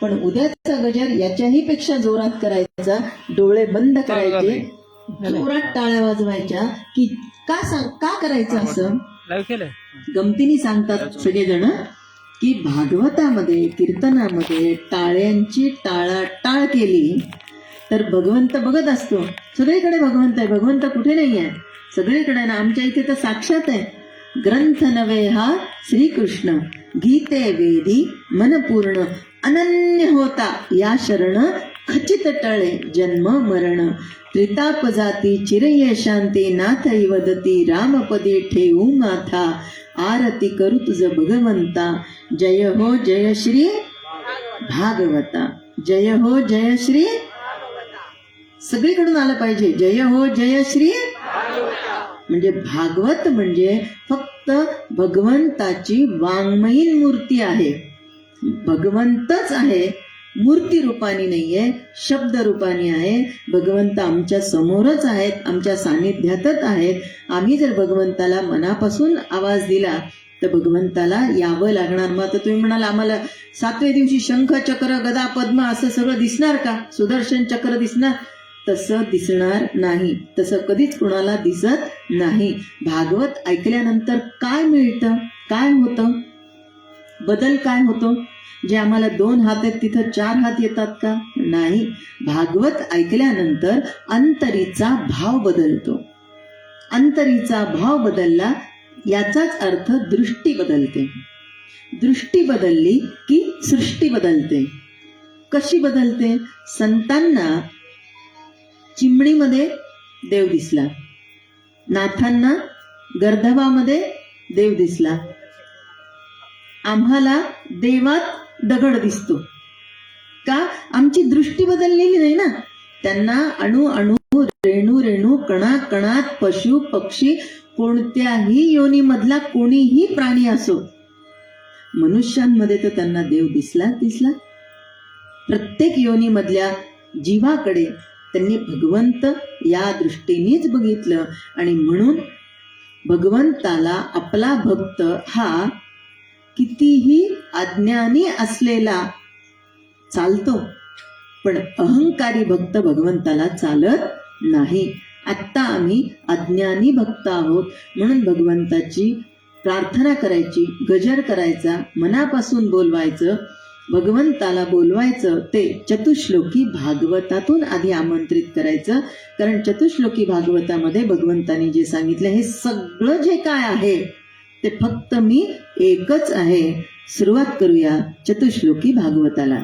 पण उद्याचा गजर याच्याही पेक्षा जोरात करायचा, डोळे बंद करायचे, जोरात टाळ्या वाजवायच्या. की का करायचं असं? गमतीने सांगतात सगळेजण की भागवतामध्ये कीर्तनामध्ये टाळ्यांची टाळाटाळ केली तर भगवंत बघत असतो. सगळीकडे भगवंत आहे, भगवंत कुठे नाही आहे, सगळीकडे ना. आमच्या इथे तर साक्षात आहे. ग्रंथ नवे हा श्रीकृष्ण, गीते वेदी मनपूर्ण, अनन्य होता या शरण, खचित टळे जन्म मरण, त्रिताप जाती चिरये शांती, नाथ वदती रामपदी ठेवू माथा, आरती करू तुझ भगवंता, जय हो जय श्री भागवता, जय हो जय श्री. सगळीकडून आलं पाहिजे जय हो जय श्री. म्हणजे भागवत म्हणजे फक्त भगवंताची वाङ्मयीन मूर्ती आहे. भगवंतच आहे, मूर्ती रूपाने नाहीये, शब्द रूपाने आहे. भगवंत आमच्या समोरच आहेत, आमच्या सानिध्यातच आहेत. आम्ही जर भगवंताला मनापासून आवाज दिला तर भगवंताला यावं लागणार. मग आता तुम्ही म्हणाल आम्हाला 7व्या दिवशी शंख चक्र गदा पद्म असं सगळं दिसणार का? सुदर्शन चक्र दिसणार? तसं दिसणार नाही, तसं कधीच कुणाला दिसत नाही. भागवत ऐकल्यानंतर काय मिळतं, काय होतं, बदल काय होतो? जे आम्हाला 2 हात आहेत तिथं 4 हात येतात का? नाही. भागवत ऐकल्यानंतर अंतरीचा भाव बदलतो. अंतरीचा भाव बदलला याचाच अर्थ दृष्टी बदलते. दृष्टी बदलली की सृष्टी बदलते. कशी बदलते? संतांना चिमणीमध्ये देव दिसला, नाथांना गर्दभामध्ये देव दिसला, आम्हाला देवात दगड दिसतो. का? आमची दृष्टी बदललेली नाही ना. त्यांना अणु अणु, रेणू रेणू, कणा कणात, पशु पक्षी, कोणत्याही योनीमधला कोणीही प्राणी असो, मनुष्यांमध्ये तर त्यांना देव दिसला. प्रत्येक योनीमधल्या जीवाकडे त्यांनी भगवंत या दृष्टीनेच बघितलं. आणि म्हणून भगवंताला आपला भक्त हा कितीही अज्ञानी असलेला चालतो, पण अहंकारी भक्त भगवंताला चालत नाही. आत्ता आम्ही अज्ञानी भक्त आहोत, म्हणून भगवंताची प्रार्थना करायची, गजर करायचा, मनापासून बोलवायचं, भगवंताला बोलवायचं. ते चतुश्लोकी भागवतातून आधी आमंत्रित करायचं. कारण चतुश्लोकी भागवतामध्ये भगवंतानी जे सांगितलं हे सगळं जे काय आहे ते फक्त मी एकच आहे. सुरुवात करूया चतुश्लोकी भागवताला.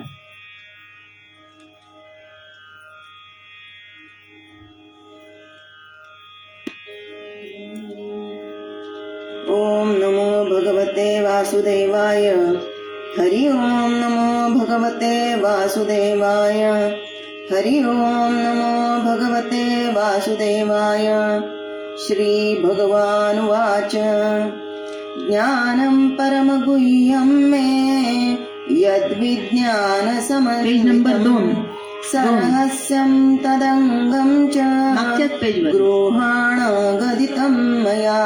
ओम नमो भगवते वासुदेवाय. हरि ओम नमो भगवते वासुदेवाय. हरि ओम नमो भगवते वासुदेवाय. श्री भगवानुवाच ज्ञानं परमगुह्यं मे यद्विज्ञानसमन्वितं सरहस्यं तदङ्गं च गृहाणगदितं मया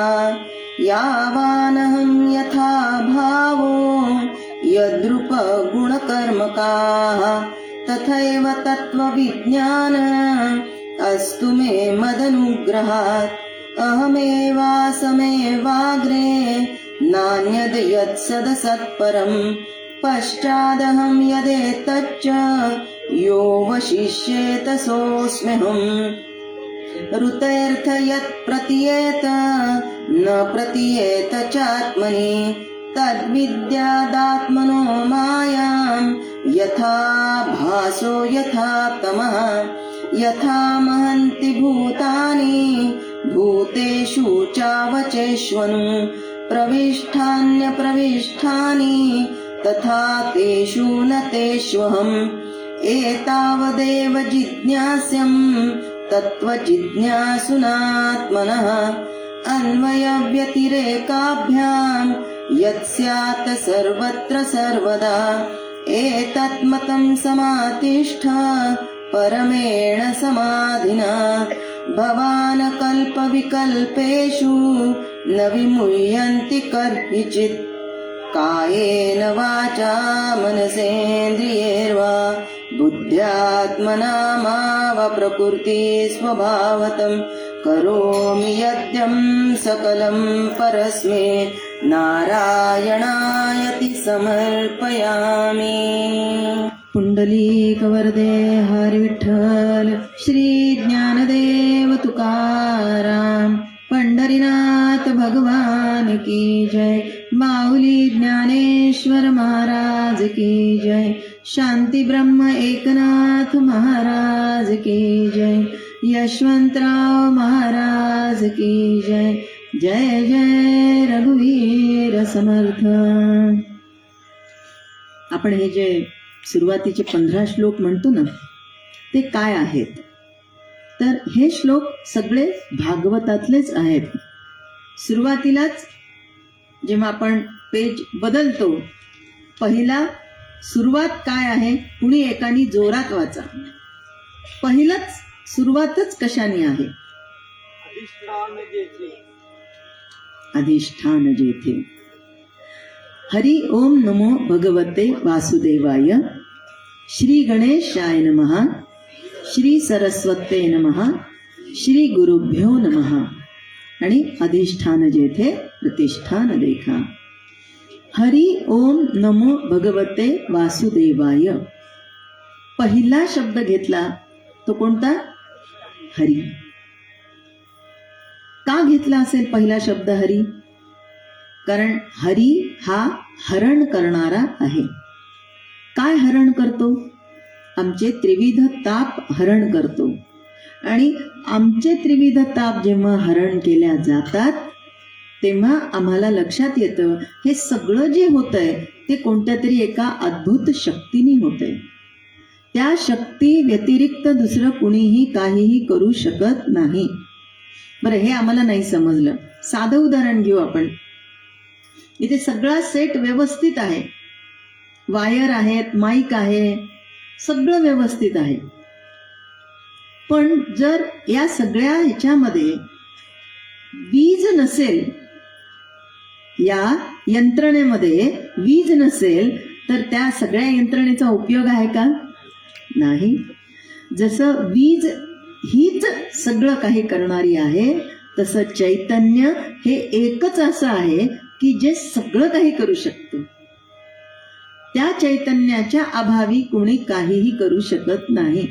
यावानहं यथा भावो यद्रूपगुणकर्मकाः तथैव तत्त्वविज्ञान अस्तु मे मदनुग्रहात् अहमेवासमेवाग्रे नान्यद् यत्सदसत्परम् पश्चादहं यदेतच्च यो वशिष्येत सोऽस्म्यहम् ऋतेऽर्थ यत् प्रतीयेत न प्रतीयेत चात्मनि तद्विद्यादात्मनो मायां यथा भासो यथा तमः यथा महन्ति भूतानि भूतेषु चावचेष्वनु प्रविष्ठान्यप्रविष्ठानि तथा तेषु न तेष्वहम् एतावदेव जिज्ञास्यम् तत्त्वजिज्ञासुनात्मनः अन्वयव्यतिरेकाभ्याम् यत्स्यात् सर्वत्र सर्वदा एतत्मतं समातिष्ठ परमेण समाधिना भवान् कल्पविकल्पेषु न विमुह्यन्ति कर्हिचित् कायेन वाचा मनसेन्द्रियैर्वा बुद्ध्यात्मना मा प्रकृति स्वभावतं करोमि यद्यं सकलं परस्मै नारायणायति समर्पयामि. पुंडलीकवरदे हरी विठ्ठल श्री ज्ञानदेव तुकाराम पंढरीनाथ भगवान की जय. माऊली ज्ञानेश्वर महाराज की जय. शांती ब्रह्म एकनाथ महाराज की जय. यशवंतराव महाराज की जय. जय जय रघुवीर समर्थ. आपण हे जे सुरुवातीचे 15 श्लोक म्हणतो ना, ते काय आहेत? तर हे श्लोक सगळे भागवतातलेच आहेत. सुरुवातीलाच जेव्हा आपण पेज बदलतो, पहिला सुरुवात काय आहे, कुणी एकानी जोरात वाचा. पहिलंच सुरुवातच कशाने आहे? अधिष्ठान जेथे. हरि ओम नमो भगवते वासुदेवाय. श्री गणेशाय नमः. श्री सरस्वते नमः. श्री गुरुभ्यो नमः. आणि अधिष्ठान जेथे प्रतिष्ठान देखा. हरि ओम नमो भगवते वासुदेवाय. पहिला शब्द घेतला तो कोणता? हरी. का घेतला असेल पहिला शब्द हरी? कारण हरी हा हरण करणारा आहे. काय हरण करतो? आमचे त्रिविध ताप हरण करतो. आणि आमचे त्रिविध ताप जेव्हा हरण केल्या जातात तेव्हा आम्हाला लक्षात येतं हे सगळं जे होतंय ते कोणत्या तरी एका अद्भुत शक्तीने होतंय. त्या शक्ती व्यतिरिक्त दुसरं कुणीही काहीही करू शकत नाही. बरं, हे आम्हाला नाही समजलं. साधं उदाहरण घेऊ आपण. इथे सगळा सेट व्यवस्थित आहे, वायर आहेत, माईक आहे, सगळं व्यवस्थित आहे. पण जर या सगळ्या ह्याच्यामध्ये वीज नसेल, या यंत्रणेमध्ये वीज नसेल तर त्या सगळ्या यंत्रणेचा उपयोग आहे का? नाही. जसं वीज हीच सगळं काही करणारी आहे, तसं चैतन्य हे एकच असं आहे की जे सगळं काही करू शकतो. त्या चैतन्याच्या अभावी कोणी काहीही करू शकत नाही.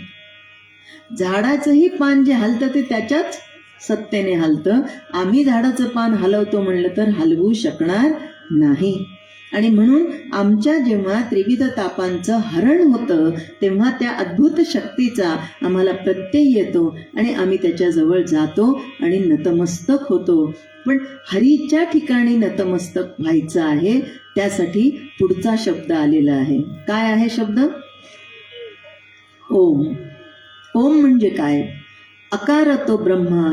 झाडाचंही पान जे हलतं ते त्याच्याच सत्तेने हलतं. आम्ही झाडाचं पान हलवतो म्हणलं तर हलवू शकणार नाही. आणि म्हणून आमच्या जेव्हा त्रिविध तापांचं हरण होतं तेव्हा त्या अद्भुत शक्तीचा आम्हाला प्रत्यय येतो आणि आम्ही त्याच्याजवळ जातो आणि नतमस्तक होतो. पण हरीच्या ठिकाणी नतमस्तक व्हायचं आहे, त्यासाठी पुढचा शब्द आलेला आहे. काय आहे शब्द? ओम. ओम म्हणजे काय? अकारतो ब्रह्मा,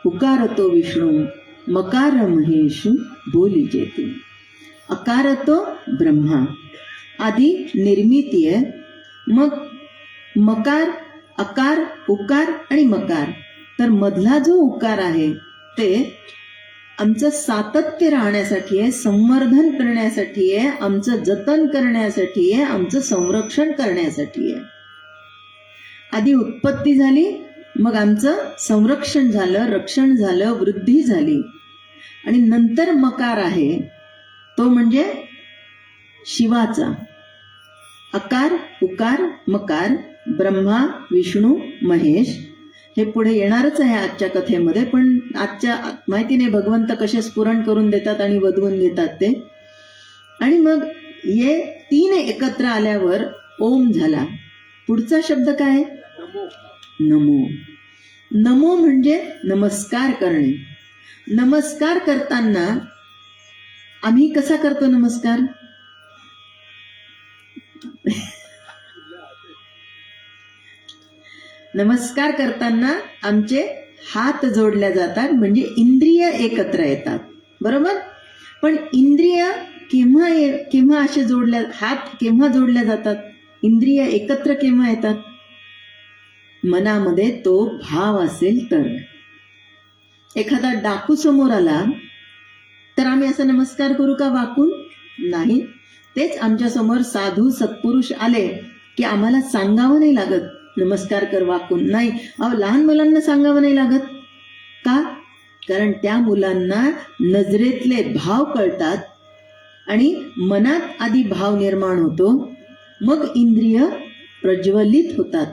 उकारतो विष्णू, मकार महेशु बोली जेते. अकारतो ब्रह्मा, आधी निर्मिती आहे, मग मकार, अकार, उकार आणि मकार. तर मधला जो उकार आहे ते आमचं सातत्य राहण्यासाठी आहे, संवर्धन करण्यासाठी आहे, आमचं जतन करण्यासाठी आहे, आमचं संरक्षण करण्यासाठी आहे. आधी उत्पत्ती झाली, मग आमचं संरक्षण झालं, रक्षण झालं, वृद्धी झाली. आणि नंतर मकार आहे, तो म्हणजे शिवाचा. अकार, उकार, मकार, ब्रह्मा, विष्णू, महेश. हे पुढे येणारच आहे आजच्या कथेमध्ये, पण आजच्या माहितीने भगवंत कसे स्फुरण करून देतात आणि वधवून घेतात ते. आणि मग हे 3 एकत्र आल्यावर ओम झाला. पुढचा शब्द काय? नमो. नमो म्हणजे नमस्कार करणे. नमस्कार करताना आम्ही कसा करतो नमस्कार? नमस्कार करताना आमचे हात जोडल्या जातात, म्हणजे इंद्रिय एकत्र येतात, बरोबर? पण इंद्रिय केव्हा असे जोडल्या, हात केव्हा जोडल्या जातात, इंद्रिय एकत्र केव्हा येतात? मनामध्ये तो भाव असेल तर. एखादा डाकू समोर आला तर आम्ही असा नमस्कार करू का वाकून? नाही. तेच आमच्या समोर साधू सत्पुरुष आले की आम्हाला सांगावं नाही लागत नमस्कार कर वाकून. नाही, अहो लहान मुलांना सांगावं नाही लागत. का? कारण त्या मुलांना नजरेतले भाव कळतात आणि मनात आधी भाव निर्माण होतो, मग इंद्रिय प्रज्वलित होतात.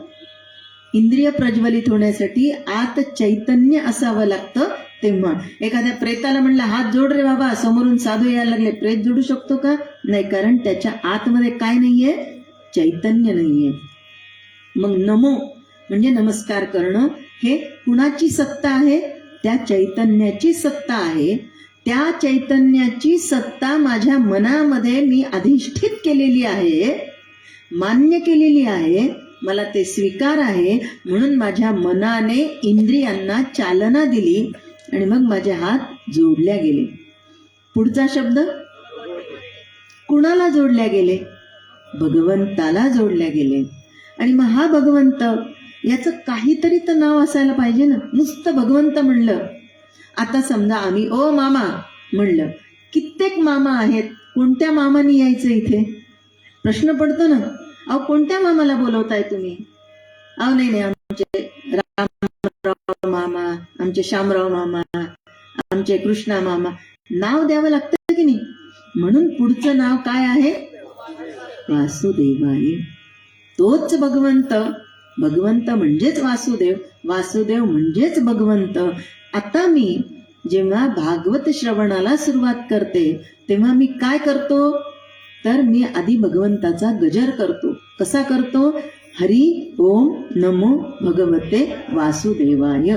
इंद्रिय प्रज्वलित होण्यासाठी आत चैतन्य असावं लागतं. तेव्हा एखाद्या प्रेताला म्हणलं हात जोड रे बाबा, समोरून साधू यायला लागले, प्रेत जोडू शकतो का? नाही, कारण त्याच्या आतमध्ये काय नाहीये? चैतन्य नाहीये. मग नमो म्हणजे नमस्कार करणं, हे कुणाची सत्ता आहे? त्या चैतन्याची सत्ता आहे. त्या चैतन्याची सत्ता माझ्या मनामध्ये मी अधिष्ठित केलेली आहे, मान्य केलेली आहे, मला ते स्वीकार आहे. म्हणून माझ्या मनाने इंद्रियांना चालना दिली आणि मग माझे हात जोडल्या गेले. पुढचा शब्द कुणाला जोडल्या गेले? भगवंताला जोडल्या गेले. आणि मग हा भगवंत, याचं काहीतरी तर नाव असायला पाहिजे ना. नुसतं भगवंत म्हणलं, आता समजा आम्ही ओ मामा म्हणलं, कित्येक मामा आहेत, कोणत्या मामानी यायचं इथे? प्रश्न पडतो ना. अहो कोणत्या मामाला बोलवताय तुम्ही? अहो नाही नाही, आमचे रामराव मामा, आमचे शामराव मामा, आमचे कृष्णा मामा. नाव द्यावं लागतं की नाही? म्हणून पुढचं नाव काय आहे? वासुदेवाय. तोच भगवंत. भगवंत म्हणजेच वासुदेव, वासुदेव म्हणजेच भगवंत. आता मी जेव्हा भागवत श्रवणाला सुरुवात करते तेव्हा मी काय करतो? तर मी आधी भगवंताचा गजर करतो. कसा करतो? हरी ओम नमो भगवते वासुदेवाय.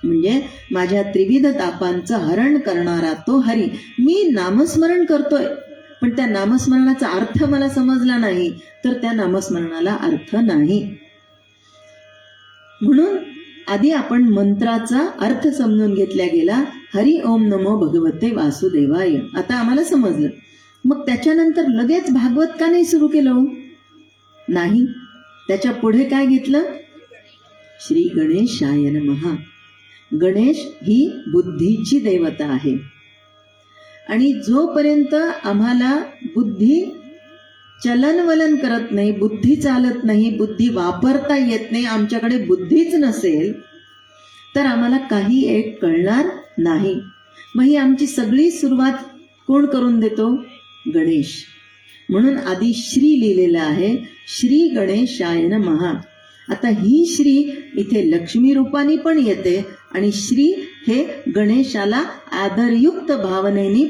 म्हणजे माझ्या त्रिविध तापांचं हरण करणारा तो हरी. मी नामस्मरण करतोय, पण त्या नामस्मरणाचा अर्थ मला समजला नाही तर त्या नामस्मरणाला अर्थ नाही. म्हणून आधी आपण मंत्राचा अर्थ समजून घेतला गेला, हरी ओम नमो भगवते वासुदेवाय. आता आम्हाला समजलं. मग त्याच्यानंतर लगेच भागवत का नाही सुरू केलं? नाही, त्याच्या पुढे काय घेतलं? श्री गणेशाय नमः. गणेश ही बुद्धीची देवता आहे आणि जोपर्यंत आम्हाला बुद्धी चलनवलन करत नाही, बुद्धी चालत नाही, बुद्धी वापरता येत नाही, आमच्याकडे बुद्धीच नसेल तर आम्हाला काही एक कळणार नाही. मग ही आमची सगळी सुरुवात कोण करून देतो? गणेश. म्हणून आधी श्री लिहिलेलं आहे, श्री गणेशाय नमः. आता ही श्री इथे लक्ष्मी रूपाने पण येते आणि श्री हे गणेशाला आदरयुक्त भावनेने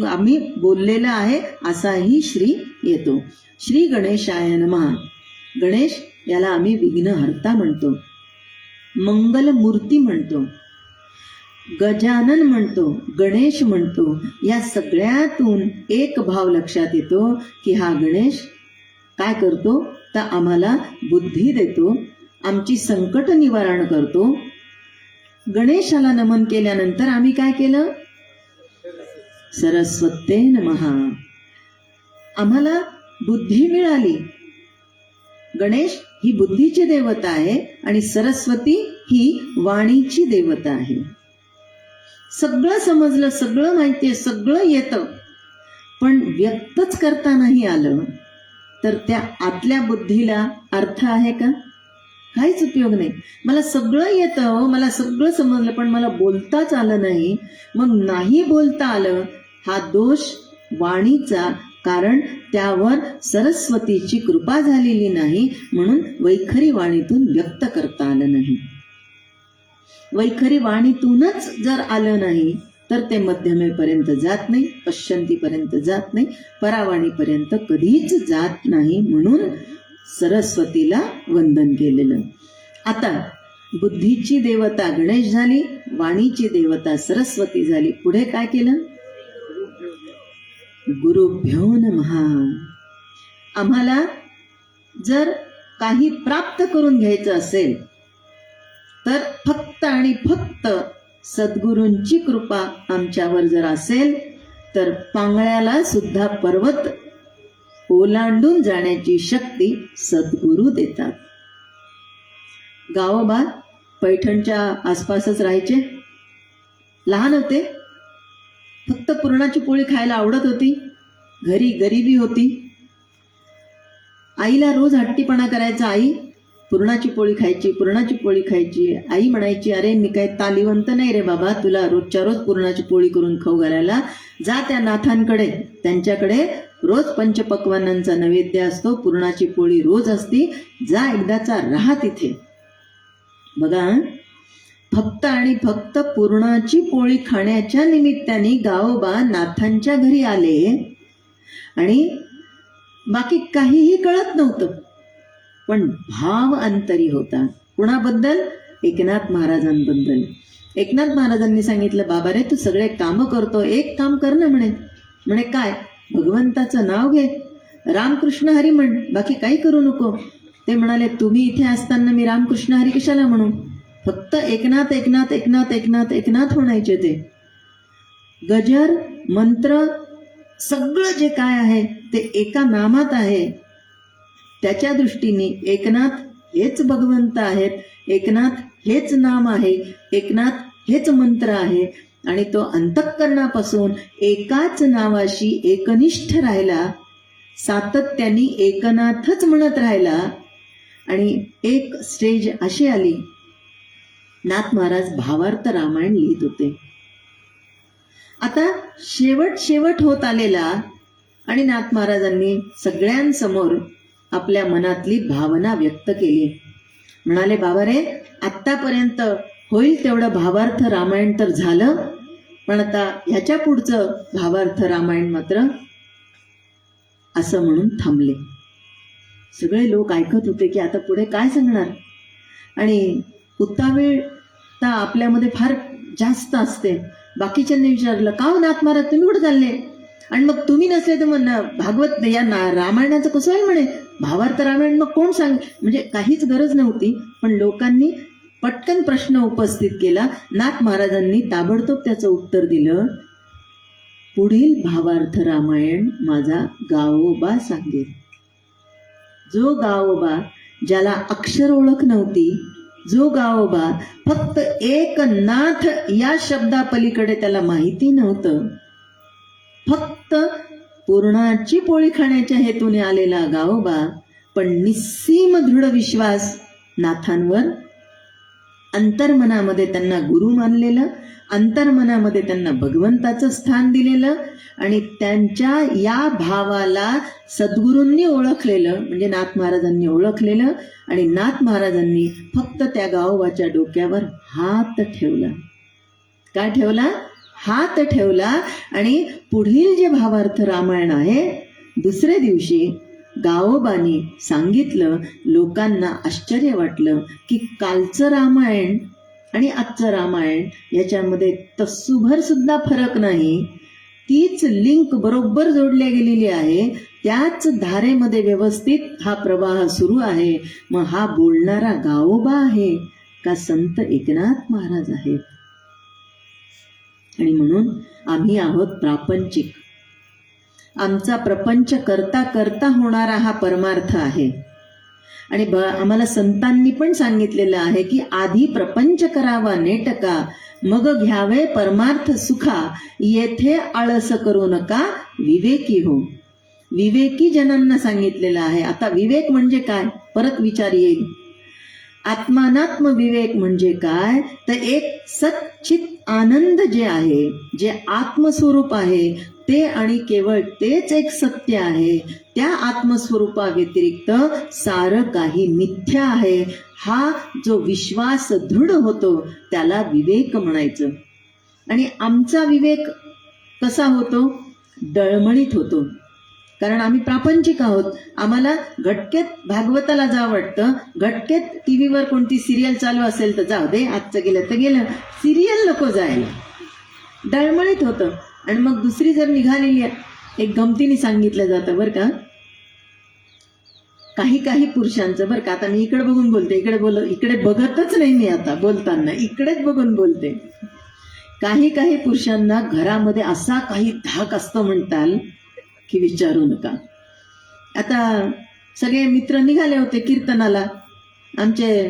आम्ही बोललेलं आहे असाही श्री येतो. श्री गणेशाय नमः. गणेश याला आम्ही विघ्नहर्ता म्हणतो, मंगलमूर्ती म्हणतो, गजानन म्हणतो, गणेश म्हणतो. या सगळ्यातून एक भाव लक्षात येतो की हा गणेश काय करतो? तर आम्हाला बुद्धी देतो, आमची संकट निवारण करतो. गणेशाला नमन केल्यानंतर आम्ही काय केलं? सरस्वते नमः. आम्हाला बुद्धी मिळाली. गणेश ही बुद्धीची देवता आहे आणि सरस्वती ही वाणीची देवता आहे. सगळं समजलं, सगळं माहितीये, सगळं येतं, पण व्यक्तच करता नाही आलं तर त्या आतल्या बुद्धीला अर्थ आहे का? काहीच उपयोग नाही. मला सगळं येतं, मला सगळं समजलं, पण मला बोलताच आलं नाही. मग नाही बोलता आलं हा दोष वाणीचा, कारण त्यावर सरस्वतीची कृपा झालेली नाही, म्हणून वैखरी वाणीतून व्यक्त करता आलं नाही. वैखरी वाणीतूनच जर आलं नाही तर ते मध्यमेपर्यंत जात नाही, पश्चंतीपर्यंत जात नाही, परावाणीपर्यंत कधीच जात नाही. म्हणून सरस्वतीला वंदन केलेलं. आता बुद्धीची देवता गणेश झाली, वाणीची देवता सरस्वती झाली. पुढे काय केलं? गुरुभ्यो नमः. आम्हाला जर काही प्राप्त करून घ्यायचं असेल तर फक्त आणि फक्त सद्गुरूंची कृपा आमच्यावर जर असेल तर पांगळ्याला सुद्धा पर्वत ओलांडून जाण्याची शक्ती सद्गुरू देतात. गावोबा पैठणच्या आसपासच राहायचे, लहान होते, फक्त पुरणाची पोळी खायला आवडत होती. घरी गरिबी होती. आईला रोज हट्टीपणा करायचा, आई पुरणाची पोळी खायची, पुरणाची पोळी खायची. आई म्हणायची, अरे मी काय तालिवंत नाही रे बाबा, तुला रोजच्या रोज पुरणाची पोळी करून खाऊ घालायला. जा त्या नाथांकडे, त्यांच्याकडे रोज पंचपक्वानांचा नैवेद्य असतो, पुरणाची पोळी रोज असती, जा एकदाचा राहा तिथे. बघा, फक्त आणि फक्त पुरणाची पोळी खाण्याच्या निमित्ताने गावोबा नाथांच्या घरी आले आणि बाकी काहीही कळत नव्हतं, पण भाव अंतरी होता. कुणाबद्दल? एकनाथ महाराजांबद्दल. एकनाथ महाराजांनी सांगितलं, बाबा रे तू सगळे कामं करतो, एक काम कर ना म्हणे. म्हणे काय? भगवंताचं नाव घे, रामकृष्ण हरी म्हण, बाकी काही करू नको. ते म्हणाले, तुम्ही इथे असताना मी रामकृष्ण हरी कशाला म्हणू? फक्त एकनाथ एकनाथ एकनाथ एकनाथ एकनाथ म्हणायचे. ते गजर मंत्र सगळं जे काय आहे ते एका नामात आहे. त्याच्या दृष्टीने एकनाथ हेच भगवंत आहेत, एकनाथ हेच नाम आहे, एकनाथ हेच मंत्र आहे. आणि तो अंतःकरणापासून एकाच नावाशी एकनिष्ठ राहिला, सातत्याने एकनाथच म्हणत राहिला. आणि एक स्टेज अशी आली, नाथ महाराज भावार्थ रामायण लिहित होते. आता शेवट होत आलेला आणि नाथ महाराजांनी सगळ्यांसमोर आपल्या मनातली भावना व्यक्त केली. म्हणाले, बाबा रे आत्तापर्यंत होईल तेवढं भावार्थ रामायण तर झालं, पण आता ह्याच्या पुढचं भावार्थ रामायण मात्र असं म्हणून थांबले. सगळे लोक ऐकत होते की आता पुढे काय सांगणार. आणि उतावीळता आपल्यामध्ये फार जास्त असते. बाकीच्यांनी विचारलं, का हो नाथ महाराज तुम्ही कुठे चालले? आणि मग तुम्ही नसले तर मग भागवत या रामायणाचं कसं आहे म्हणे, भावार्थ रामायण मग कोण सांग? म्हणजे काहीच गरज नव्हती, पण लोकांनी पटकन प्रश्न उपस्थित केला. नाथ महाराजांनी ताबडतोब त्याचं उत्तर दिलं, पुढील भावार्थ रामायण माझा गावोबा सांगेल. जो गावोबा ज्याला अक्षर ओळख नव्हती, जो गावोबा फक्त एक नाथ या शब्दापलीकडे त्याला माहिती नव्हतं, फक्त पुरणाची पोळी खाण्याच्या हेतूने आलेला गावोबा, पण निस्सीम दृढ विश्वास नाथांवर, अंतर्मनामध्ये त्यांना गुरु मानलेलं, अंतर्मनामध्ये त्यांना भगवंताचं स्थान दिलेलं आणि त्यांच्या या भावाला सद्गुरूंनी ओळखलेलं, म्हणजे नाथ महाराजांनी ओळखलेलं. आणि नाथ महाराजांनी फक्त त्या गावोबाच्या डोक्यावर हात ठेवला. काय ठेवला? हात ठेवला. आणि पुढील जे भावार्थ रामायण आहे, दुसऱ्या दिवशी गावोबानी सांगितलं. लोकांना आश्चर्य वाटलं की कालचं रामायण आणि आजचं रामायण याच्यामध्ये तसूभर सुद्धा फरक नाही. तीच लिंक बरोबर जोडल्या गेलेली आहे, त्याच धारेमध्ये व्यवस्थित हा प्रवाह सुरू आहे. मग हा बोलणारा गावोबा आहे का संत एकनाथ महाराज आहेत? आणि म्हणून आम्ही आहोत प्रापंचिक. आमचा प्रपंच करता करता होणारा हा परमार्थ आहे. आणि आम्हाला संतांनी पण सांगितलेलं आहे की आधी प्रपंच करावा नेटका, मग घ्यावे परमार्थ सुखा, येथे आळस करू नका विवेकी हो. विवेकी जनांना सांगितलेलं आहे. आता विवेक म्हणजे काय? परत विचार येईल. आत्मानात्म विवेक म्हणजे काय? तर एक सच्चित आनंद जे आहे, जे आत्मस्वरूप आहे, ते आणि केवळ तेच एक सत्य आहे. त्या आत्मस्वरूपा व्यतिरिक्त सारं काही मिथ्या आहे. हा जो विश्वास दृढ होतो त्याला विवेक म्हणायचं. आणि आमचा विवेक कसा होतो? डळमळीत होतो. कारण आम्ही प्रापंचिक आहोत. आम्हाला घटकेत भागवताला जावं वाटतं, घटकेत टीव्हीवर कोणती सिरियल चालू असेल तर जाऊ दे, आजचं गेलं तर गेलं, सिरियल नको जायला. डळमळीत होतं. आणि मग दुसरी जर निघालेली आहे, एक गमतीने सांगितलं जातं बरं का, काही पुरुषांचं बरं का, आता मी इकडे बघून बोलते, इकडे बघतच नाही मी आता बोलताना, इकडेच बघून बोलते. काही पुरुषांना घरामध्ये असा काही धाक असतो म्हणताल की विचारू नका. आता सगळे मित्र निघाले होते कीर्तनाला आमचे.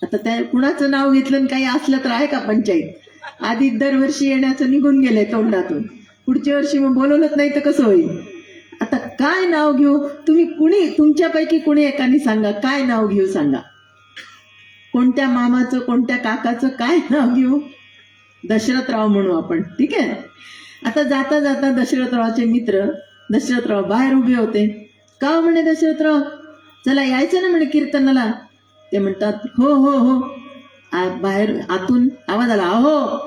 आता त्या कुणाचं नाव घेतलं काही असलं तर आहे का पंचायत? आधी दरवर्षी येण्याचं निघून गेलंय तोंडातून, पुढच्या वर्षी मग बोलवलंच नाही तर कसं होईल? काय नाव घेऊ? तुम्ही कुणी, तुमच्यापैकी कुणी एकाने सांगा, काय नाव घेऊ सांगा. कोणत्या मामाचं, कोणत्या काकाचं काय नाव घेऊ? दशरथराव म्हणू आपण, ठीक आहे. आता जाता जाता दशरथरावचे मित्र दशरथराव बाहेर उभे होते. का म्हणे दशरथराव, चला यायचं ना म्हणे कीर्तनाला. ते म्हणतात हो हो हो. बाहेर आतून आवाज आला, हो.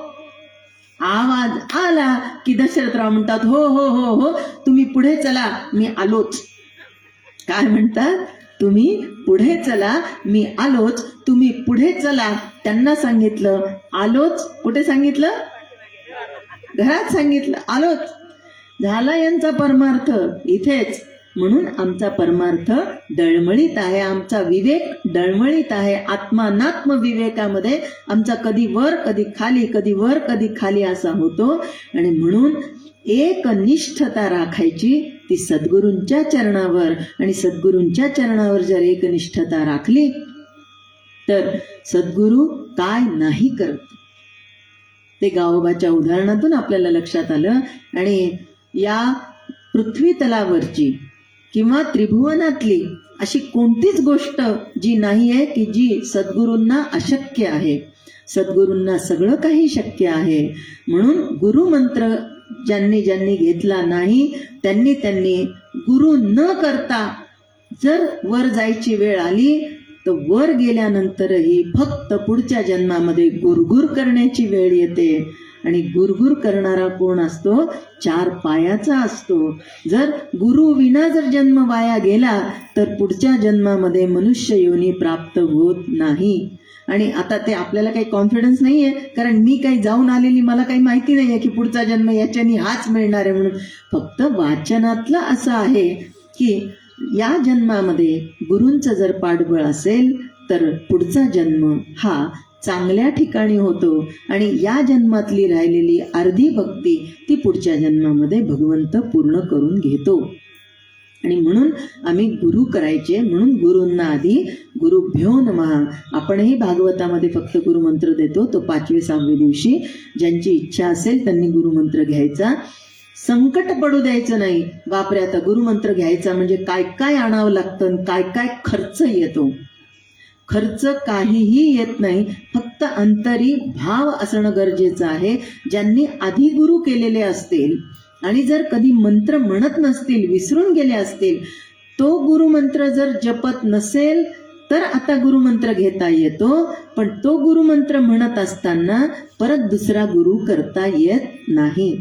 आवाज आला की दशरथराव म्हणतात हो हो हो हो, तुम्ही पुढे चला, मी आलोच. काय म्हणतात? तुम्ही पुढे चला, मी आलोच. तुम्ही पुढे चला. त्यांना सांगितलं आलोच. कुठे सांगितलं? घरात सांगितलं आलोच. झाला यांचा परमार्थ इथेच. म्हणून आमचा परमार्थ डळमळीत आहे, आमचा विवेक डळमळीत आहे. आत्मानात्म विवेकामध्ये आमचा कधी वर कधी खाली, कधी वर कधी खाली असा होतो. आणि म्हणून एकनिष्ठता राखायची ती सद्गुरूंच्या चरणावर. आणि सद्गुरूंच्या चरणावर जर एकनिष्ठता राखली तर सद्गुरू काय नाही करत, ते गावोबाच्या उदाहरणातून आपल्याला लक्षात आलं. आणि या पृथ्वी तलावरची किंवा त्रिभुवनातली अशी कोणतीच गोष्ट जी नाही आहे की जी सद्गुरूंना अशक्य आहे. सद्गुरूंना सगळं काही शक्य आहे. म्हणून गुरुमंत्र ज्यांनी ज्यांनी घेतला नाही त्यांनी गुरु न करता जर वर जायची वेळ आली तर वर गेल्यानंतरही फक्त पुढच्या जन्मामध्ये गुरगुर करण्याची वेळ येते. आणि गुरगुर करणारा कोण असतो? 4 पायाचा असतो. जर गुरु विना जर जन्म वाया गेला तर पुढच्या जन्मामध्ये मनुष्य योनी प्राप्त होत नाही. आणि आता ते आपल्याला काही कॉन्फिडन्स नाहीये, कारण मी काही जाऊन आलेली, मला काही माहिती नाहीये की पुढचा जन्म याच्यानी हाच मिळणार आहे म्हणून. फक्त वाचनातलं असं आहे की या जन्मामध्ये गुरूंचं जर पाठबळ असेल तर पुढचा जन्म हा चांगल्या ठिकाणी होतो. आणि या जन्मातली राहिलेली अर्धी भक्ती ती पुढच्या जन्मामध्ये भगवंत पूर्ण करून घेतो. आणि म्हणून आम्ही गुरु करायचे. म्हणून गुरूंना आधी गुरुभ्यो नमः. आपणही भागवतामध्ये फक्त गुरुमंत्र देतो, तो 5वे-6वे दिवशी. ज्यांची इच्छा असेल त्यांनी गुरुमंत्र घ्यायचा. संकट पडू द्यायचं नाही. बापरे, आता गुरुमंत्र घ्यायचा म्हणजे काय काय आणावं लागतं, काय काय खर्च येतो. खर्च काहीही येत नाही, फक्त अंतरी भाव असणं गरजेचं आहे. ज्यांनी आधी गुरु केलेले असतील आणि जर कधी मंत्र म्हणत नसतील, विसरून गेले असतील, तो गुरुमंत्र जर जपत नसेल तर आता गुरुमंत्र घेता येतो. पण तो गुरुमंत्र म्हणत असताना परत दुसरा गुरु करता येत नाही.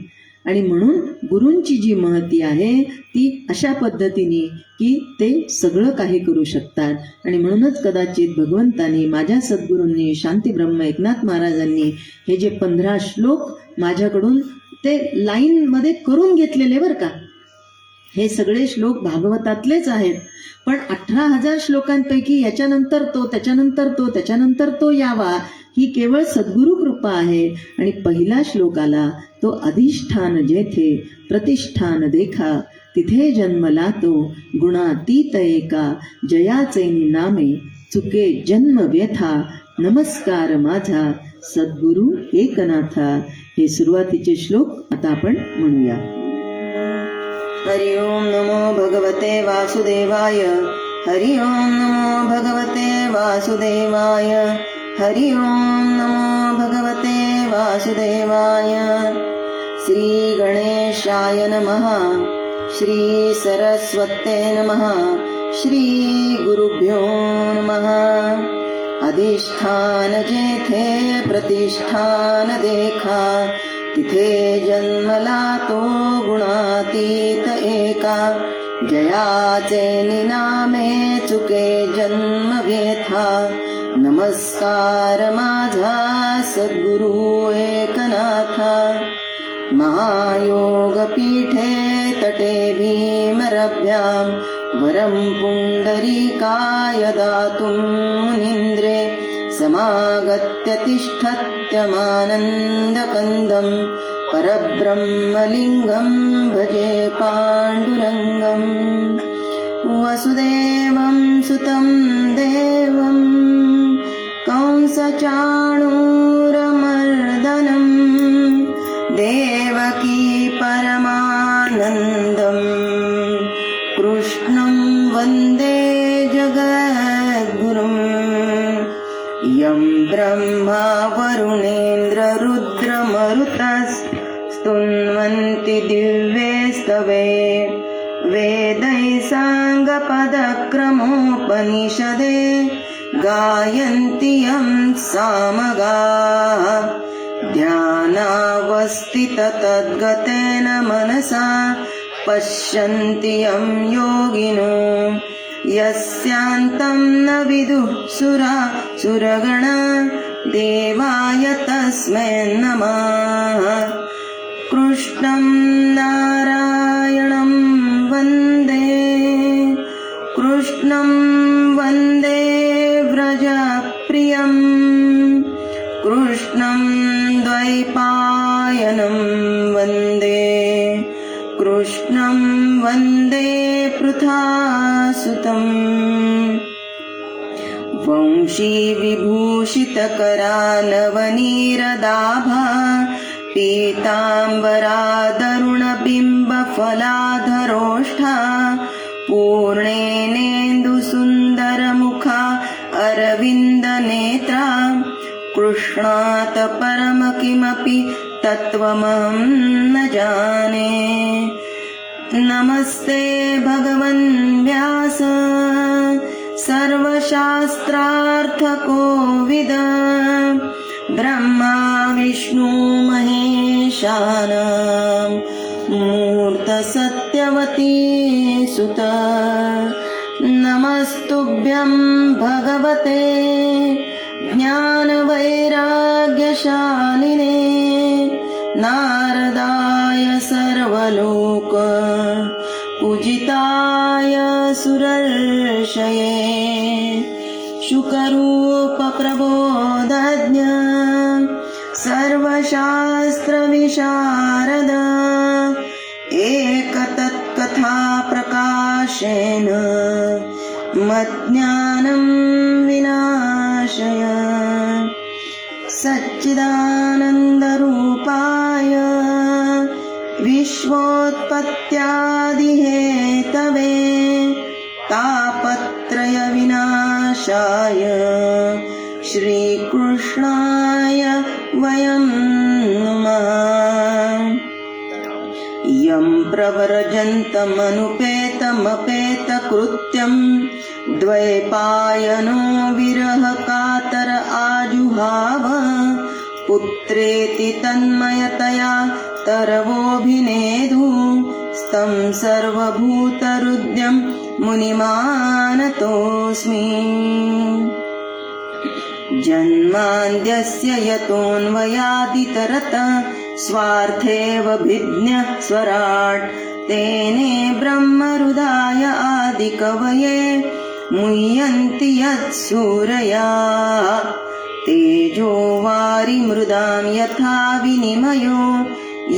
आणि म्हणून गुरूंची जी महती आहे ती अशा पद्धतीने की ते सगळं काही करू शकतात. आणि म्हणूनच कदाचित भगवंतांनी, माझ्या सद्गुरूंनी, शांती ब्रह्म एकनाथ महाराजांनी हे जे 15 श्लोक माझ्याकडून ते लाईनमध्ये करून घेतलेले बरं का. हे सगळे श्लोक भागवतातलेच आहेत. पण 18,000 श्लोकांपैकी याच्यानंतर तो, त्याच्यानंतर तो, त्याच्यानंतर तो यावा, ही केवळ सद्गुरु कृपा आहे. आणि पहिला श्लोक आला तो, अधिष्ठान जेथे प्रतिष्ठान देखा, तिथे जन्मला तो गुणातीत एका, जयाचे नामे चुके जन्म व्यथा, नमस्कार माझा सद्गुरु एकनाथा. हे सुरुवातीचे श्लोक आता आपण म्हणूया. हरि ओम नमो भगवते वासुदेवाय. हरि ओम नमो भगवते वासुदेवाय. हरि ओम नमो भगवते वासुदेवाय. श्री गणेशाय नमः. श्री सरस्वते नमः. श्री गुरुभ्यो नमः. अधिष्ठान जेथे प्रतिष्ठान देखा, तिथे जन्मला तो गुणातीत एका, जयाचे निनामे चुके जन्म व्यथा, नमस्कार माझा सद्गुरु एकनाथा. महायोग पीठे तटे भीमरभ्यां, वरं पुंडरीकाय दातुं मुनीन्द्रे, समागत्य तिष्ठत्यमानन्दकन्दं, परब्रह्मलिङ्गं भजे पाण्डुरङ्गम्. वसुदेवं सुतं देवं कंसचाणूरमर्दनं, देवकी परमानन्दं यं ब्रह्मा वरुणेन्द्ररुद्रमरुतस्तुन्वन्ति दिव्यैस्तवे वेदैः साङ्गपदक्रमोपनिषदे गायन्ति यं सामगाः ध्यानावस्थिततद्गतेन मनसा पश्यन्ति यं योगिनो यस्यान्तं न विदुः सुरगणा देवाय तस्मै नमः। कृष्णं नारायणं वन्दे व्रजप्रियं कृष्णं द्वैपायनं कृष्णं वन्दे पृथासुतम्। वंशी विभूषितकरानवनीरदाभा पीताम्बरादरुणबिम्बफलाधरोष्ठा पूर्णेनेन्दुसुन्दरमुखा अरविन्दनेत्रा कृष्णात् परम किमपि तत्त्वमहं न जाने। नमस्ते भगवन् व्यास सर्वशास्त्रार्थकोविद ब्रह्मा विष्णु महेशानां मूर्तसत्यवती सुत। नमस्तुभ्यं भगवते ज्ञानवैराग्यशालिने नारदाय सर्वलोक पूजिताय सुरर्षये शुकरूपप्रबोधज्ञ सर्वशास्त्रविशारद एकतत्कथाप्रकाशेन मज्ज्ञानं विनाशय। सच्चिदानन्दरूपाय विश्वोत्पत्त्यादिहेतवे तापत्रयविनाशाय श्रीकृष्णाय वयं नमः। यं प्रव्रजन्तमनुपेतमपेतकृत्यं द्वैपायनो विरहकातर आजुहाव पुत्रेति तन्मयतया तरवोऽभिनेदु स्तं सर्वभूतहृद्यं मुनिमानतोऽस्मि। जन्माद्यस्य यतोऽन्वयादितरत स्वार्थेऽवभिज्ञः स्वराट् तेने ब्रह्महृदाय आदिकवये मुह्यन्ति यत्सूरया तेजो वारिमृदां यथा विनिमयो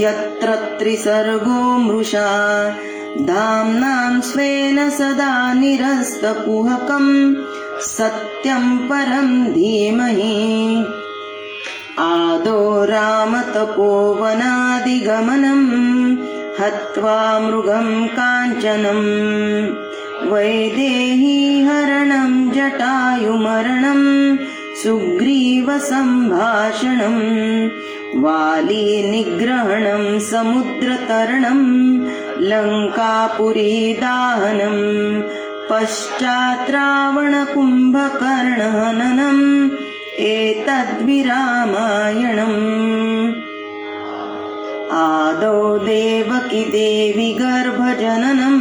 यत्र त्रिसर्गो मृषा धाम्नां स्वेन सदा निरस्तकुहकं सत्यं परं धीमहि। आदौ रामतपोवनादिगमनं हत्वा मृगं काञ्चनं वैदेहीहरणं जटायुमरणं सुग्रीवसम्भाषणं वालीनिग्रहणं समुद्रतरणं लङ्कापुरीदाहनं पश्चात् रावणकुम्भकर्णहननम् एतद्विरामायणम्। आदौ देवकी देवी गर्भजननं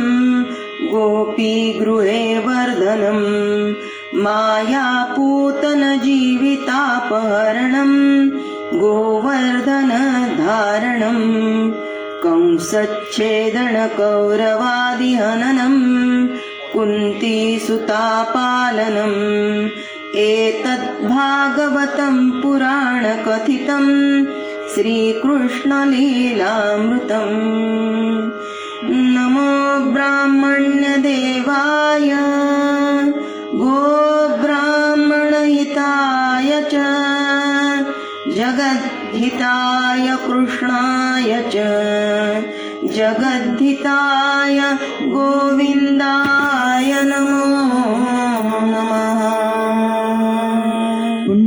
गोपीगृहे वर्धनं मायापूतनजीवितापहरणं गोवर्धनधारणं कंसच्छेदनकौरवादिहननं कुन्तीसुतापालनम् एतद्भागवतं पुराणकथितं श्रीकृष्णलीलामृतम्। नमो ब्राह्मण्यदेवाय गोब्राह्मणहिताय च जगद्धिताय कृष्णाय च जगद्धिताय गोविन्दाय नमो नमः।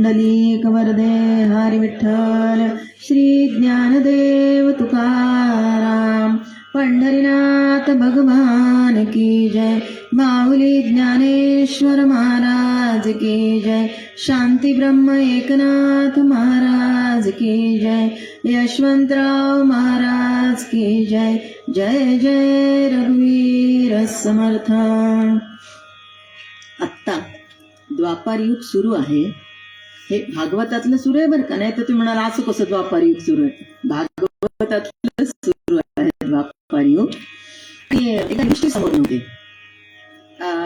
पुंडलीक वरदे हरी विठ्ठल. श्री ज्ञानदेव तुकाराम. पंढरीनाथ भगवान की जय. माऊली ज्ञानेश्वर महाराज की जय. शांती ब्रह्म एकनाथ महाराज की जय. यशवंतराव महाराज की जय. जय जय रघुवीर समर्थ. आत्ता द्वापार युग सुरू आहे. हे भागवतातलं सुरू आहे बरं का. नाही तर तुम्ही म्हणाल असं कसं द्वापार युग सुरू आहे. भागवतातलं सुरू आहे द्वापार युग. एका गोष्टी समोर नव्हते.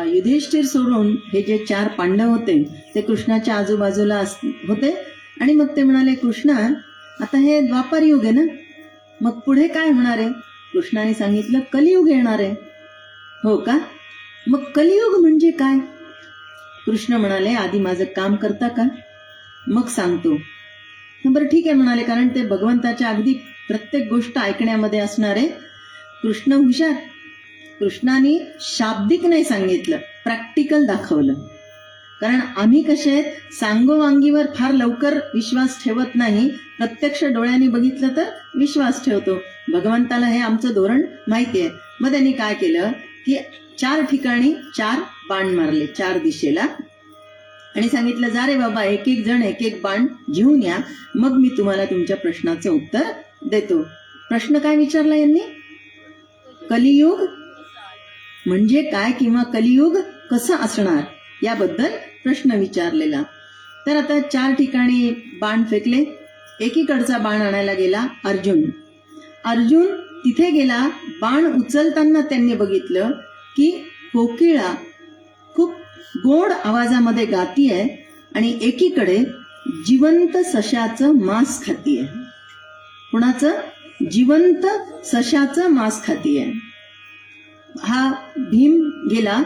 युधिष्ठिर सोडून हे जे 4 पांडव होते ते कृष्णाच्या आजूबाजूला होते. आणि मग ते म्हणाले, कृष्णा आता हे द्वापार युग आहे ना, मग पुढे काय होणार आहे. कृष्णाने सांगितलं कलियुग येणार आहे. हो का, मग कलियुग म्हणजे काय. कृष्ण म्हणाले, आधी माझं काम करता का, मग सांगतो. बरं ठीक आहे म्हणाले, कारण ते भगवंताच्या अगदी प्रत्येक गोष्ट ऐकण्यामध्ये असणारे कृष्ण हुशार. कृष्णाने शाब्दिक नाही सांगितलं, प्रॅक्टिकल दाखवलं. कारण आम्ही कसे आहेत, सांगोवांगीवर फार लवकर विश्वास ठेवत नाही, प्रत्यक्ष डोळ्यांनी बघितलं तर विश्वास ठेवतो. भगवंताला हे आमचं धोरण माहिती आहे. मग त्यांनी काय केलं की 4 ठिकाणी 4 बाण मारले 4 दिशेला आणि सांगितलं, जा रे बाबा, एक एक जण एक एक बाण घेऊन या, मग मी तुम्हाला तुमच्या प्रश्नाचं उत्तर देतो. प्रश्न काय विचारला यांनी, कलियुग म्हणजे काय किंवा कलियुग कसं असणार याबद्दल प्रश्न विचारलेला. तर आता 4 ठिकाणी बाण फेकले. एकीकडचा बाण आणायला गेला अर्जुन. अर्जुन तिथे गेला, बाण उचलताना त्यांनी बघितलं की कोकिळा खूप गोड आवाजामध्ये गातीये आणि एकीकडे जिवंत सशाचं मांस खातीये. कुणाचं, जिवंत सशाचं मांस खातीये. हा भीम गेला,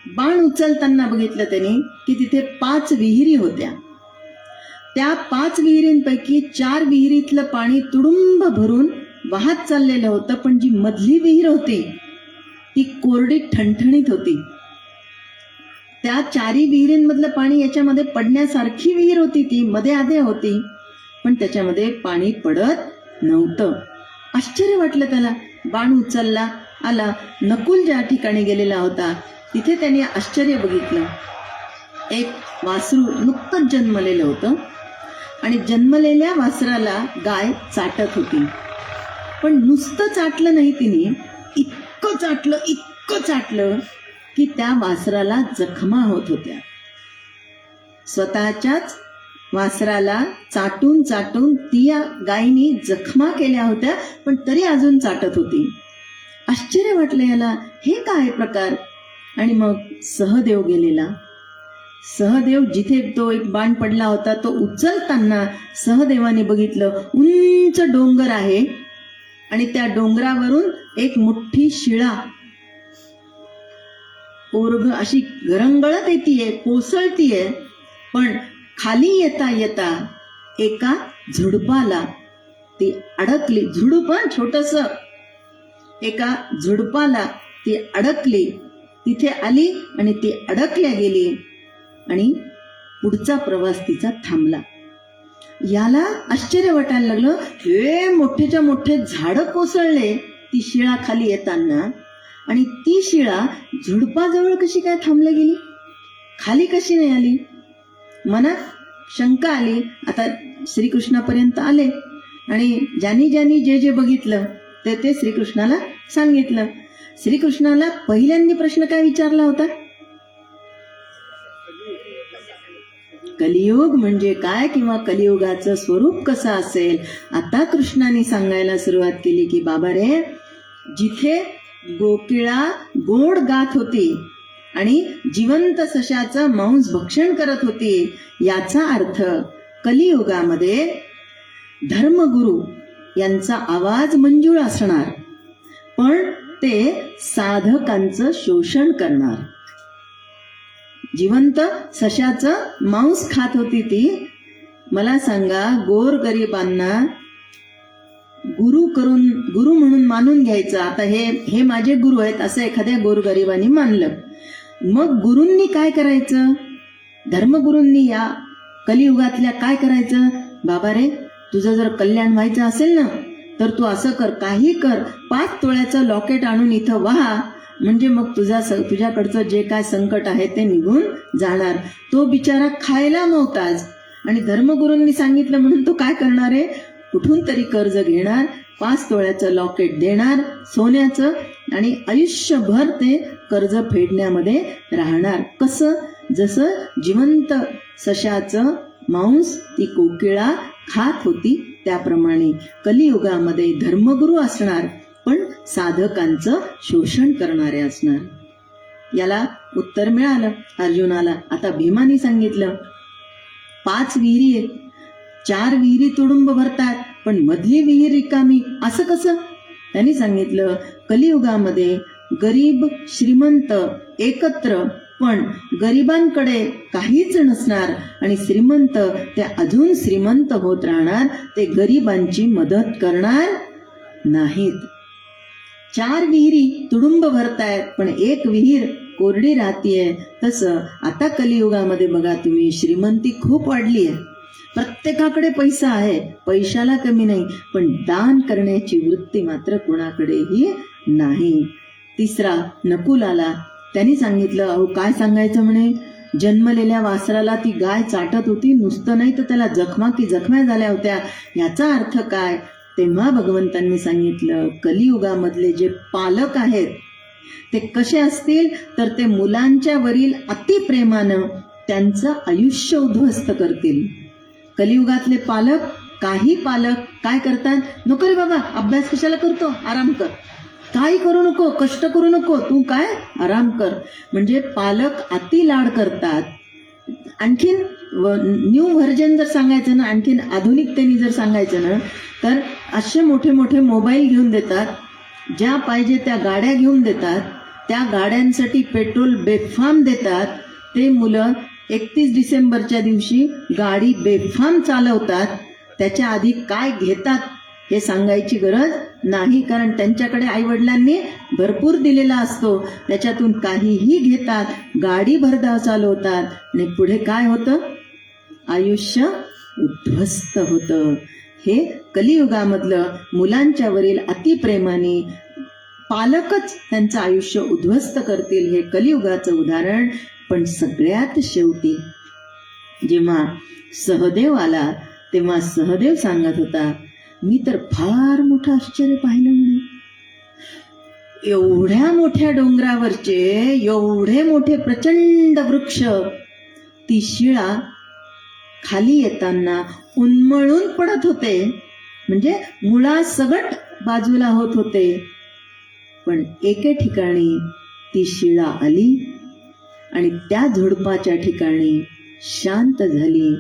बाण उचलताना बघितलं त्यांनी की तिथे 5 विहिरी होत्या. त्या 5 विहिरींपैकी 4 विहिरीतलं पाणी तुडुंब भरून वाहत चाललेलं होतं, पण जी मधली विहीर होती ती कोरडी ठणठणीत होती. त्या 4 विहिरींमधलं पाणी याच्यामध्ये पडण्यासारखी विहीर होती, ती मध्ये आधे होती, पण त्याच्यामध्ये पाणी पडत नव्हतं. आश्चर्य वाटलं त्याला. बाण उचलला, आला. नकुल ज्या ठिकाणी गेलेला होता तिथे त्याने आश्चर्य बघितलं. एक वासरू नुकतंच जन्मलेलं होतं आणि जन्मलेल्या वासराला गाय चाटत होती. पण नुसतं चाटलं नाही तिने, इतकं चाटलं की त्या वासराला जखमा होत होत्या. स्वतःच्याच वासराला चाटून चाटून ती गायीने जखमा केल्या होत्या, पण तरी अजून चाटत होती. आश्चर्य वाटलं याला, हे काय प्रकार. आणि मग सहदेव गेलेला. सहदेव जिथे तो एक बाण पडला होता तो उचलताना सहदेवाने बघितलं, उंच डोंगर आहे आणि त्या डोंगरावरून एक मोठी शिळा ओरघ अशी घरंगळत येतीये, कोसळतीये. पण खाली येता येता एका झुडपाला ती अडकली. झुडूप छोटस, एका झुडपाला ती अडकली. तिथे आली आणि ती अडकल्या गेली आणि पुढचा प्रवास तिचा थांबला. याला आश्चर्य वाटायला लागलं, हे मोठेच्या मोठे झाडं कोसळले ती शिळा खाली येताना, आणि ती शिळा झुडपाजवळ कशी काय थांबल्या गेली, खाली कशी नाही आली. मनात शंका आली. आता श्रीकृष्णापर्यंत आले आणि ज्यांनी ज्यांनी जे जे बघितलं ते ते श्रीकृष्णाला सांगितलं. श्रीकृष्णाला पहिल्यांदा प्रश्न काय विचारला होता, कलियुग म्हणजे काय किंवा कलियुगाचं स्वरूप कसं असेल. आता कृष्णाने सांगायला सुरुवात केली की बाबा रे, जिथे गोकिळा गोड गात होती आणि जिवंत सशाचं मांस भक्षण करत होती, याचा अर्थ कलियुगामध्ये धर्मगुरु यांचा आवाज मंजूळ असणार, पण ते साधकांचं शोषण करणार. जिवंत सशाचं मांस खात होती ती. मला सांगा, गोरगरिबांना गुरु म्हणून मानून घ्यायचं. आता हे माझे गुरु आहेत असं एखाद्या गोरगरिबांनी मानलं, मग गुरूंनी काय करायचं. धर्मगुरूंनी या कलियुगातल्या काय करायचं? बाबा रे, तुझं जर कल्याण व्हायचं असेल ना, तर तू असं कर, काही कर, 5 तोळ्याचं लॉकेट आणून इथं वाहा, म्हणजे मग तुझ्याकडचं जे काय संकट आहे ते निघून जाणार. तो बिचारा खायला मोहताज, आणि धर्मगुरूंनी सांगितलं म्हणून तो काय करणार आहे? कुठून तरी कर्ज घेणार, 5 तोळ्याचं लॉकेट देणार सोन्याचं, आणि आयुष्यभर ते कर्ज फेडण्यामध्ये राहणार. कसं? जसं जिवंत सशाचं मांस ती कोकिळा खात होती त्याप्रमाणे कलियुगामध्ये धर्मगुरू असणार, पण साधकांचं शोषण करणारे असणार. याला उत्तर मिळालं अर्जुनाला. आता भीमानी सांगितलं 5 विहिरी आहेत, 4 विहिरी तुडुंब भरतात, पण मधली विहीर रिकामी, असं कसं? त्यांनी सांगितलं कलियुगामध्ये गरीब श्रीमंत एकत्र, पण गरिबांकडे काहीच नसणार आणि श्रीमंत ते अजून श्रीमंत होत राहणार, ते गरिबांची मदत करणार नाहीत. 4 विहिरी तुडुंब भरतायत, पण 1 विहीर कोरडी राहतीये. तसं आता कलियुगामध्ये बघा तुम्ही, श्रीमंती खूप वाढली आहे, प्रत्येकाकडे पैसा आहे, पैशाला कमी नाही, पण दान करण्याची वृत्ती मात्र कोणाकडेही नाही. तिसरा नकुल आला. त्यांनी सांगितलं, अहो काय सांगायचं म्हणे, जन्मलेल्या वासराला ती गाय चाटत होती, नुसतं नाही तर त्याला जखमा की जखम्या झाल्या होत्या. याचा अर्थ काय? तेव्हा भगवंतांनी सांगितलं कलियुगामधले जे पालक आहेत ते कसे असतील, तर ते मुलांच्या वरील अतिप्रेमानं त्यांचं आयुष्य उद्ध्वस्त करतील. कलियुगातले पालक, काही पालक काय करतात? नको रे बाबा, अभ्यास कशाला करतो, आराम कर, काही करू नको, कष्ट करू नको, तू काय आराम कर. म्हणजे पालक अति लाड करतात. आणखीन न्यू व्हर्जन जर सांगायचं ना, आणखीन आधुनिकतेने जर सांगायचं ना, तर असे मोठे मोठे मोबाईल घेऊन देतात, ज्या पाहिजे त्या गाड्या घेऊन देतात, त्या गाड्यांसाठी पेट्रोल बेफाम देतात. ते मुलं 31 डिसेंबरच्या दिवशी गाडी बेफाम चालवतात. त्याच्या आधी काय घेतात हे सांगायची गरज नाही, कारण त्यांच्याकडे आईवडिलांनी भरपूर दिलेला असतो, त्याच्यातून काहीही घेतात, गाडी भरधाव चालवतात, आणि पुढे काय होतं? आयुष्य उद्ध्वस्त होतं. हे कलियुगामधलं मुलांच्या वरील अतिप्रेमाने पालकच त्यांचं आयुष्य उद्ध्वस्त करतील, हे कलियुगाचं उदाहरण. पण सगळ्यात शेवटी जेव्हा सहदेव आला, तेव्हा सहदेव सांगत होता, मी तर फार मोठं आश्चर्य पाहिलं म्हणे. एवढ्या मोठ्या डोंगरावरचे एवढे मोठे प्रचंड वृक्ष, ती शिळा खाली येताना उन्मळून पडत होते, म्हणजे मुळासकट बाजूला होत होते. पण एके ठिकाणी ती शिळा आली आणि त्या झुडपाच्या ठिकाणी शांत झाली.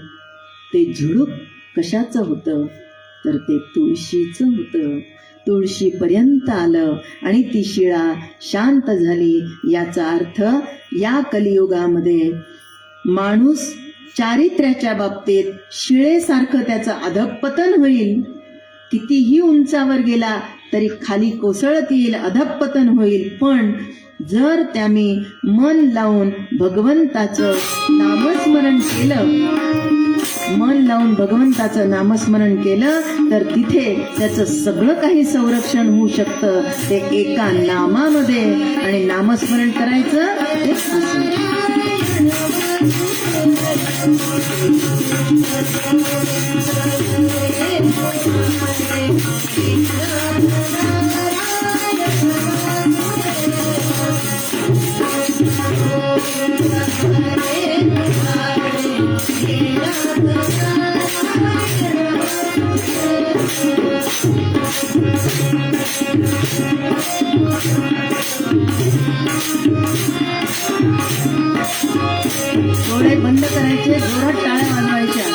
ते झुडूप कशाचं होतं? तर ते तुळशीचं होतं. तुळशीपर्यंत आलं आणि ती शिळा शांत झाली. याचा अर्थ या कलियुगामध्ये माणूस चारित्र्याच्या बाबतीत शिळेसारखं त्याचं अधःपतन होईल. कितीही उंचावर गेला तरी खाली कोसळत येईल, अधःपतन होईल. पण जर त्याने मन लावून भगवंताचं नामस्मरण केलं, मन लावून भगवंताचं नामस्मरण केलं, तर तिथे त्याचं सगळं काही संरक्षण होऊ शकतं. ते एका नामामध्ये, आणि नामस्मरण करायचं ते असं. डोळे बंद करायचे, जोरात टाळ्या वाजवायच्या.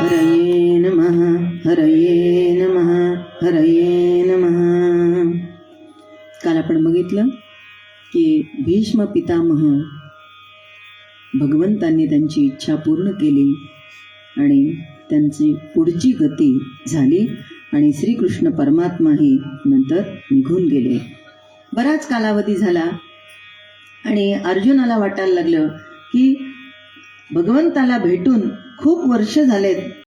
हरये नमः, हरये नमः, हरये नमः. काल आपण बघितलं की भीष्म पितामह भगवंतांनी त्यांची इच्छा पूर्ण केली आणि त्यांची पुढची गती झाली आणि श्रीकृष्ण परमात्माही नंतर निघून गेले. बराच कालावधी झाला आणि अर्जुनाला वाटायला लागलं की भगवंताला भेटून खूप वर्ष झालेत